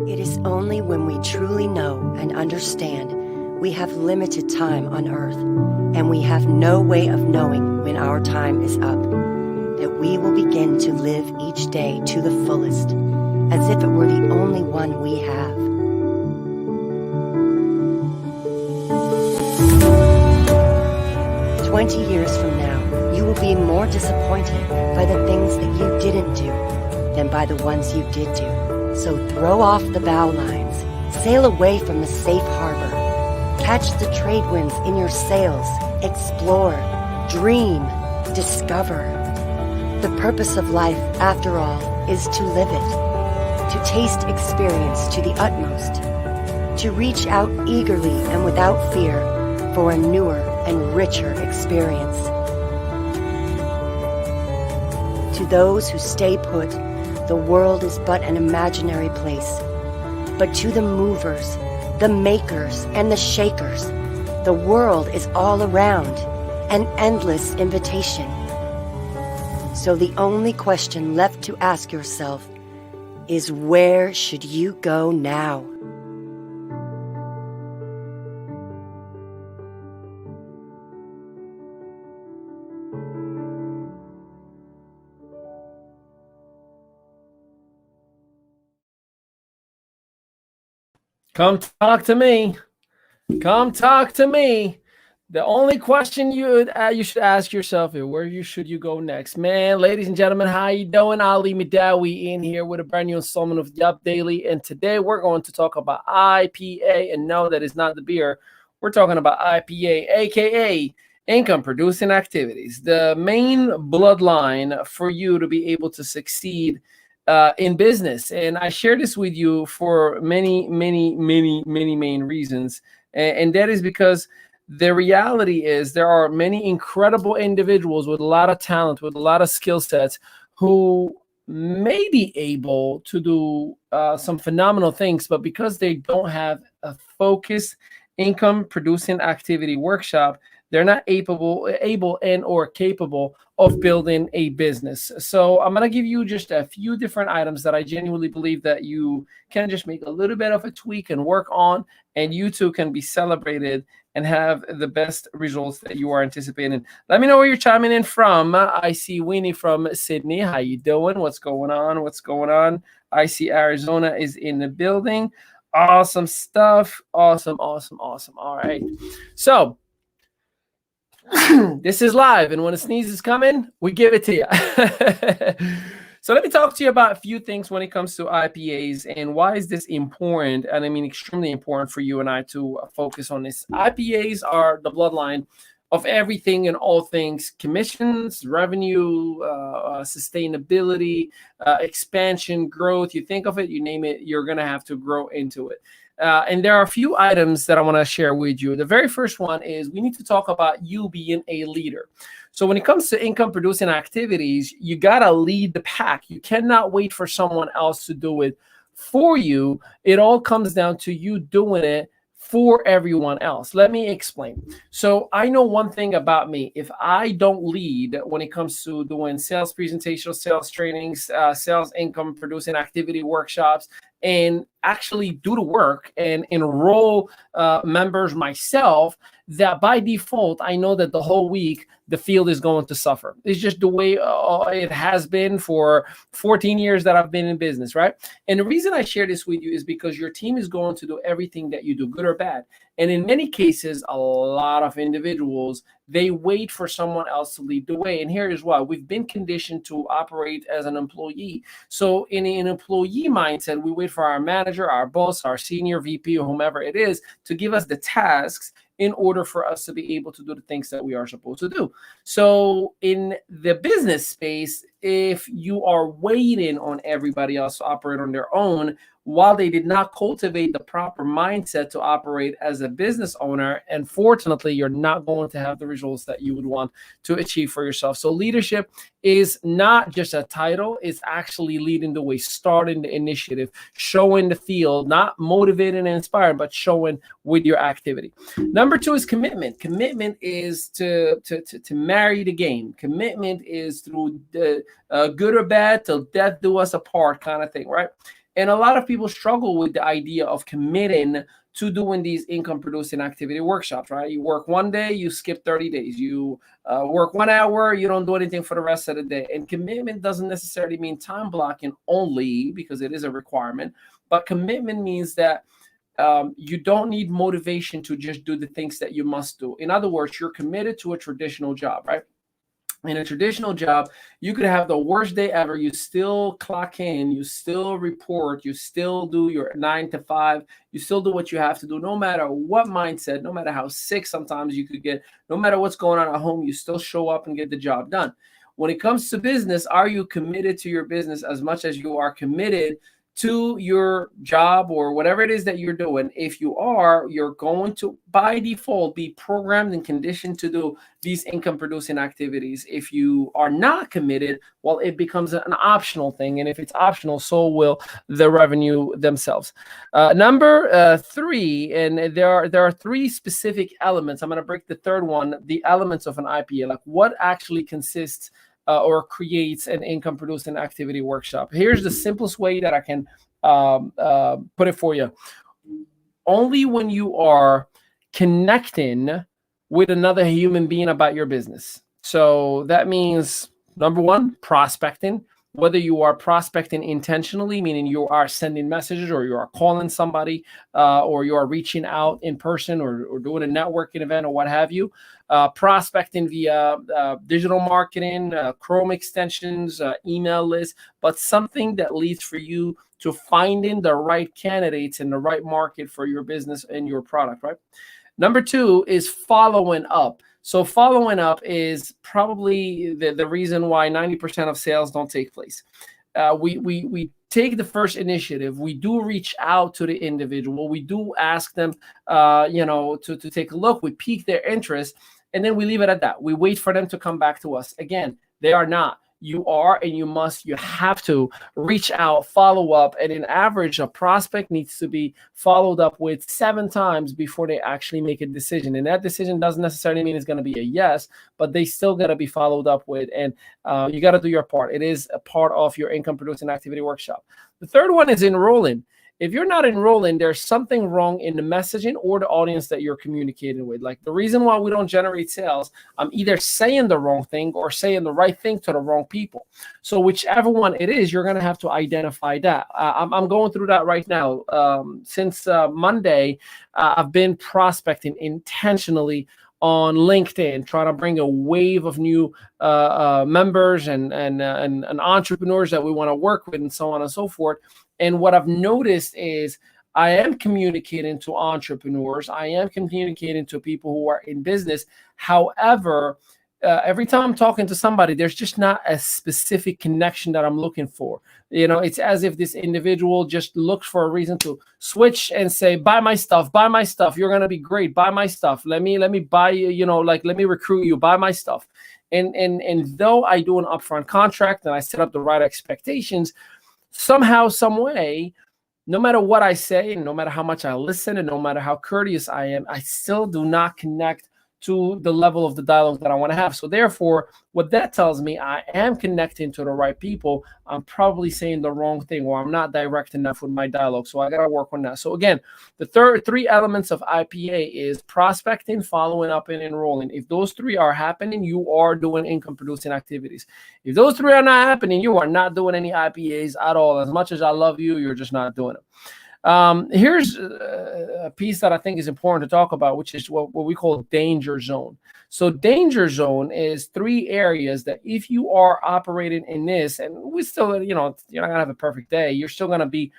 It is only when we truly know and understand we have limited time on earth, and we have no way of knowing when our time is up, that we will begin to live each day to the fullest, as if it were the only one we have. "20 years from now, you will be more disappointed by the things that you didn't do than by the ones you did do. So throw off the bow lines, sail away from the safe harbor, catch the trade winds in your sails, explore, dream, discover. The purpose of life, after all, is to live it, to taste experience to the utmost, to reach out eagerly and without fear for a newer and richer experience. To those who stay put, the world is but an imaginary place. But to the movers, the makers, and the shakers, the world is all around, an endless invitation. So the only question left to ask yourself is, where should you go now?" Come talk to me. Come talk to me. The only question you should ask yourself is, where should you go next? Man, ladies and gentlemen, how you doing? Ali Midawi in here with a brand new installment of Yup Daily. And today we're going to talk about IPA. And no, that is not the beer. We're talking about IPA, aka income producing activities, the main bloodline for you to be able to succeed in business. And I share this with you for many main reasons. And that is because the reality is there are many incredible individuals with a lot of talent, with a lot of skill sets, who may be able to do some phenomenal things, but because they don't have a focused income producing activity workshop, they're not able and or capable of building a business. So I'm going to give you just a few different items that I genuinely believe that you can just make a little bit of a tweak and work on, and you too can be celebrated and have the best results that you are anticipating. Let me know where you're chiming in from. I see Winnie from Sydney. How you doing? What's going on? I see Arizona is in the building. Awesome stuff. Awesome. All right. So this is live, and when a sneeze is coming, we give it to you. So let me talk to you about a few things when it comes to IPAs and why is this important, and I mean extremely important for you and I to focus on this. IPAs are the bloodline of everything and all things: commissions, revenue, sustainability, expansion, growth. You think of it, you name it, you're going to have to grow into it. And there are a few items that I want to share with you. The very first one is we need to talk about you being a leader. So when it comes to income producing activities, you got to lead the pack. You cannot wait for someone else to do it for you. It all comes down to you doing it for everyone else. Let me explain. So I know one thing about me: if I don't lead when it comes to doing sales presentations, sales trainings, sales income producing activity workshops, and actually do the work and enroll members myself, that by default, I know that the whole week the field is going to suffer. It's just the way it has been for 14 years that I've been in business, right? And the reason I share this with you is because your team is going to do everything that you do, good or bad. And in many cases, a lot of individuals, they wait for someone else to lead the way. And here is why. We've been conditioned to operate as an employee. So in an employee mindset, we wait for our manager, our boss, our senior VP, or whomever it is to give us the tasks in order for us to be able to do the things that we are supposed to do. So in the business space, if you are waiting on everybody else to operate on their own, while they did not cultivate the proper mindset to operate as a business owner, unfortunately, you're not going to have the results that you would want to achieve for yourself. So leadership is not just a title, it's actually leading the way, starting the initiative, showing the field, not motivating and inspiring, but showing with your activity. Number two is commitment. Commitment is to marry the game. Commitment is through the good or bad till death do us apart kind of thing, right? And a lot of people struggle with the idea of committing to doing these income producing activity workshops, right? You work one day, you skip 30 days. You work 1 hour, you don't do anything for the rest of the day. And commitment doesn't necessarily mean time blocking only, because it is a requirement, but commitment means that you don't need motivation to just do the things that you must do. In other words, you're committed to a traditional job, right? In a traditional job, you could have the worst day ever. You still clock in, you still report, you still do your 9 to 5, you still do what you have to do, no matter what mindset, no matter how sick sometimes you could get, no matter what's going on at home, you still show up and get the job done. When it comes to business, are you committed to your business as much as you are committed to your job or whatever it is that you're doing? If you are, you're going to by default be programmed and conditioned to do these income producing activities. If you are not committed, well, it becomes an optional thing. And if it's optional, so will the revenue themselves. Number 3, and there are 3 specific elements. I'm going to break the third one, the elements of an IPA, like what actually consists or creates an income producing activity workshop. Here's the simplest way that I can put it for you. Only when you are connecting with another human being about your business. So that means, number 1, prospecting. Whether you are prospecting intentionally, meaning you are sending messages, or you are calling somebody, or you are reaching out in person, or doing a networking event, or what have you. Prospecting via digital marketing, Chrome extensions, email lists, but something that leads for you to finding the right candidates in the right market for your business and your product, right? Number 2 is following up. So following up is probably the reason why 90% of sales don't take place. We take the first initiative. We do reach out to the individual. We do ask them, to take a look. We pique their interest, and then we leave it at that. We wait for them to come back to us. Again, they are not. You are, and you have to reach out, follow up. And in average, a prospect needs to be followed up with 7 times before they actually make a decision. And that decision doesn't necessarily mean it's going to be a yes, but they still got to be followed up with. And you got to do your part. It is a part of your income producing activity workshop. The third one is enrolling. If you're not enrolling, there's something wrong in the messaging or the audience that you're communicating with. Like, the reason why we don't generate sales, I'm either saying the wrong thing or saying the right thing to the wrong people. So whichever one it is, you're going to have to identify that. I'm going through that right now. Since Monday, I've been prospecting intentionally on LinkedIn, trying to bring a wave of new members and entrepreneurs that we want to work with, and so on and so forth. And what I've noticed is I am communicating to entrepreneurs. I am communicating to people who are in business. However, every time I'm talking to somebody, there's just not a specific connection that I'm looking for. It's as if this individual just looks for a reason to switch and say, buy my stuff, you're going to be great, buy my stuff, let me buy you, let me recruit you, buy my stuff. And though I do an upfront contract and I set up the right expectations, somehow, some way, no matter what I say, and no matter how much I listen, and no matter how courteous I am, I still do not connect to the level of the dialogue that I want to have. So therefore, what that tells me, I am connecting to the right people. I'm probably saying the wrong thing, or I'm not direct enough with my dialogue. So I got to work on that. So again, the 3 elements of IPA is prospecting, following up, and enrolling. If those 3 are happening, you are doing income producing activities. If those 3 are not happening, you are not doing any IPAs at all. As much as I love you, you're just not doing it. Here's a piece that I think is important to talk about, which is what we call danger zone. So danger zone is 3 areas that if you are operating in this, and we still, you're not gonna have a perfect day, you're still gonna be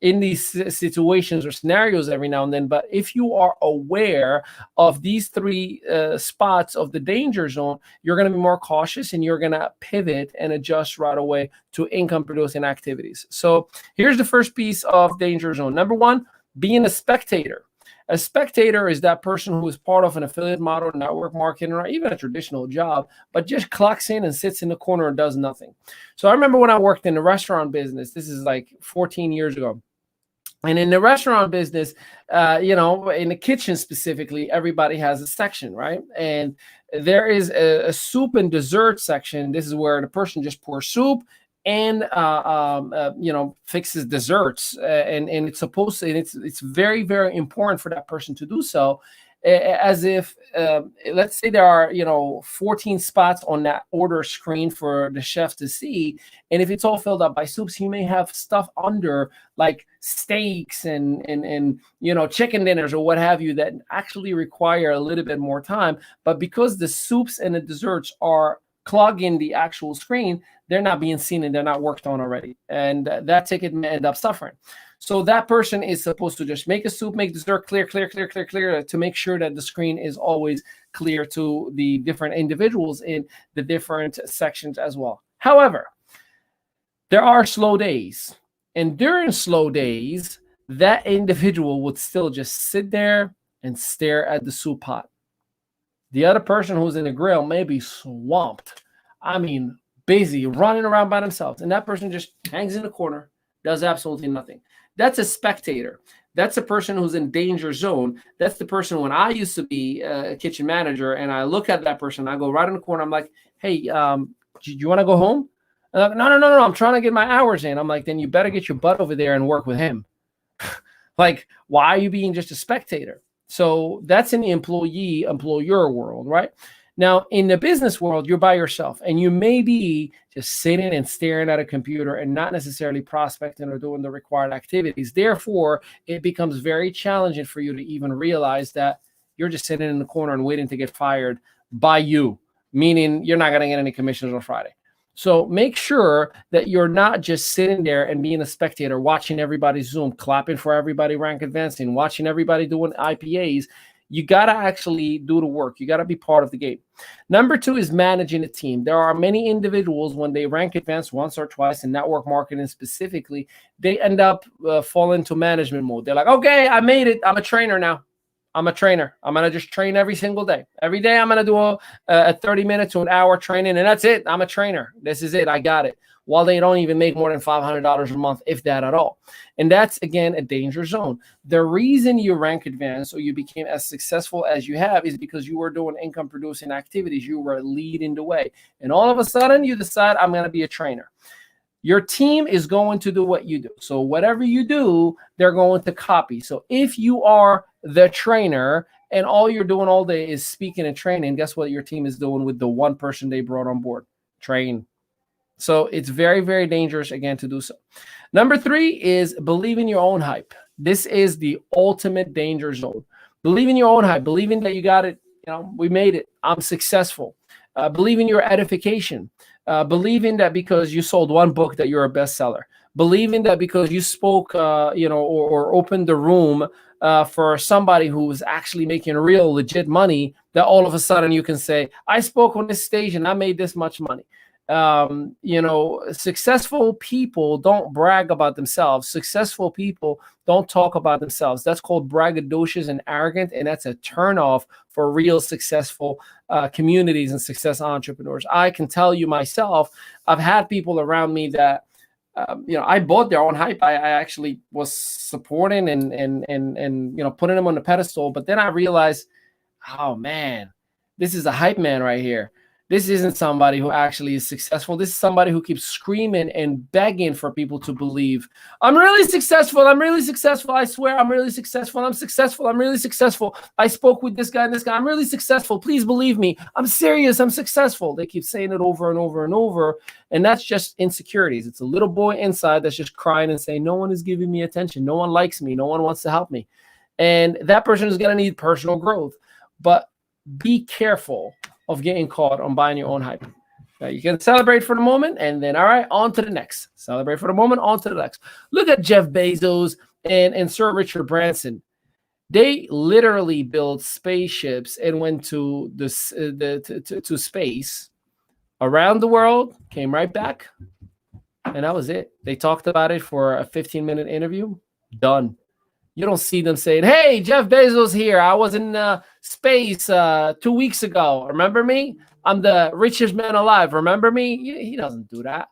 in these situations or scenarios every now and then. But if you are aware of these 3 spots of the danger zone, you're going to be more cautious, and you're going to pivot and adjust right away to income producing activities. So here's the first piece of danger zone. Number 1, being a spectator. A spectator is that person who is part of an affiliate model, network marketing, or even a traditional job, but just clocks in and sits in the corner and does nothing. So I remember when I worked in the restaurant business, this is like 14 years ago. And in the restaurant business, in the kitchen specifically, everybody has a section, right? And there is a soup and dessert section. This is where the person just pours soup and fixes desserts, and it's supposed to, and it's very, very important for that person to do so, as if let's say there are 14 spots on that order screen for the chef to see, and if it's all filled up by soups, he may have stuff under, like steaks and chicken dinners or what have you, that actually require a little bit more time. But because the soups and the desserts are clogging the actual screen, they're not being seen and they're not worked on already, and that ticket may end up suffering. So that person is supposed to just make a soup, make dessert, clear, to make sure that the screen is always clear to the different individuals in the different sections as well. However, there are slow days, and during slow days, that individual would still just sit there and stare at the soup pot. The other person who's in the grill may be swamped. I mean, busy, running around by themselves. And that person just hangs in the corner, does absolutely nothing. That's a spectator. That's a person who's in danger zone. That's the person, when I used to be a kitchen manager, and I look at that person, I go right in the corner. I'm like, hey, do you want to go home? Like, no. I'm trying to get my hours in. I'm like, then you better get your butt over there and work with him. Like, why are you being just a spectator? So that's in the employer world, right? Now, in the business world, you're by yourself, and you may be just sitting and staring at a computer and not necessarily prospecting or doing the required activities. Therefore, it becomes very challenging for you to even realize that you're just sitting in the corner and waiting to get fired by you, meaning you're not going to get any commissions on Friday. So make sure that you're not just sitting there and being a spectator, watching everybody Zoom, clapping for everybody rank advancing, watching everybody doing IPAs. You got to actually do the work. You got to be part of the game. Number 2 is managing a team. There are many individuals, when they rank advance once or twice in network marketing specifically, they end up falling into management mode. They're like, okay, I made it. I'm a trainer now. I'm a trainer. I'm going to just train every single day. Every day I'm going to do a 30-minute to an hour training, and that's it. I'm a trainer. This is it. I got it. While they don't even make more than $500 a month, if that at all. And that's, again, a danger zone. The reason you rank advanced or you became as successful as you have is because you were doing income-producing activities. You were leading the way. And all of a sudden, you decide, I'm going to be a trainer. Your team is going to do what you do. So whatever you do, they're going to copy. So if you are the trainer and all you're doing all day is speaking and training, guess what your team is doing with the one person they brought on board? Train. So it's very, very dangerous, again, to do so. Number 3 is believe in your own hype. This is the ultimate danger zone. Believe in your own hype. Believing that you got it. We made it. I'm successful. Believe in your edification. Believing that because you sold one book that you're a bestseller. Believing that because you spoke, or opened the room for somebody who was actually making real, legit money, that all of a sudden you can say, I spoke on this stage and I made this much money. Successful people don't brag about themselves. Successful people don't talk about themselves. That's called braggadocious and arrogant, and that's a turnoff for real successful communities and success entrepreneurs. I can tell you myself, I've had people around me that I bought their own hype. I actually was supporting and putting them on the pedestal, but then I realized, oh man, this is a hype man right here. This isn't somebody who actually is successful. This is somebody who keeps screaming and begging for people to believe. I'm really successful. I'm really successful. I swear I'm really successful. I'm successful. I'm really successful. I spoke with this guy and this guy. I'm really successful. Please believe me. I'm serious. I'm successful. They keep saying it over and over and over. And that's just insecurities. It's a little boy inside that's just crying and saying, no one is giving me attention. No one likes me. No one wants to help me. And that person is going to need personal growth. But be careful of getting caught on buying your own hype. Now, you can celebrate for the moment, and then, all right, on to the next. Celebrate for the moment, on to the next. Look at Jeff Bezos and Sir Richard Branson. They literally built spaceships and went to to space around the world, came right back, and that was it. They talked about it for a 15-minute interview. Done. You don't see them saying, hey, Jeff Bezos here. I was in space 2 weeks ago. Remember me? I'm the richest man alive. Remember me? He doesn't do that.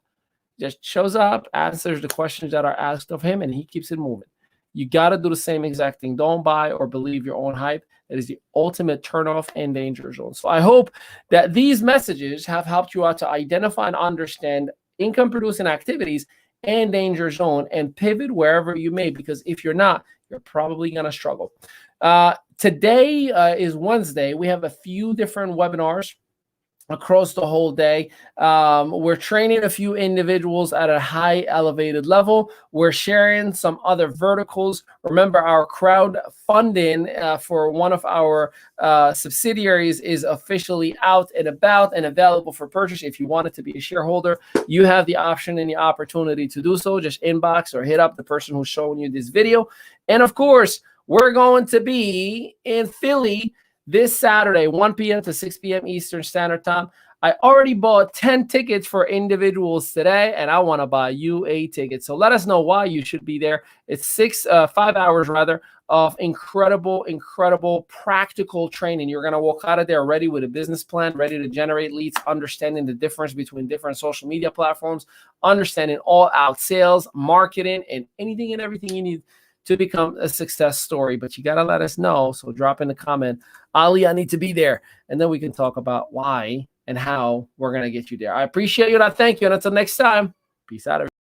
Just shows up, answers the questions that are asked of him, and he keeps it moving. You got to do the same exact thing. Don't buy or believe your own hype. That is the ultimate turnoff and danger zone. So I hope that these messages have helped you out to identify and understand income producing activities and danger zone, and pivot wherever you may, because if you're not, you're probably going to struggle. Today is Wednesday. We have a few different webinars across the whole day. We're training a few individuals at a high elevated level. We're sharing some other verticals. Remember, our crowdfunding for one of our subsidiaries is officially out and about and available for purchase. If you wanted to be a shareholder, you have the option and the opportunity to do so. Just inbox or hit up the person who's showing you this video. And of course, we're going to be in Philly this Saturday, 1 p.m. to 6 p.m. Eastern Standard Time. I already bought 10 tickets for individuals today, and I want to buy you a ticket. So let us know why you should be there. It's 5 hours rather of incredible practical training. You're going to walk out of there ready with a business plan, ready to generate leads, understanding the difference between different social media platforms, understanding all out sales, marketing, and anything and everything you need to become a success story. But you got to let us know. So drop in the comment, Ali, I need to be there. And then we can talk about why and how we're going to get you there. I appreciate you and I thank you. And until next time, peace out, everybody.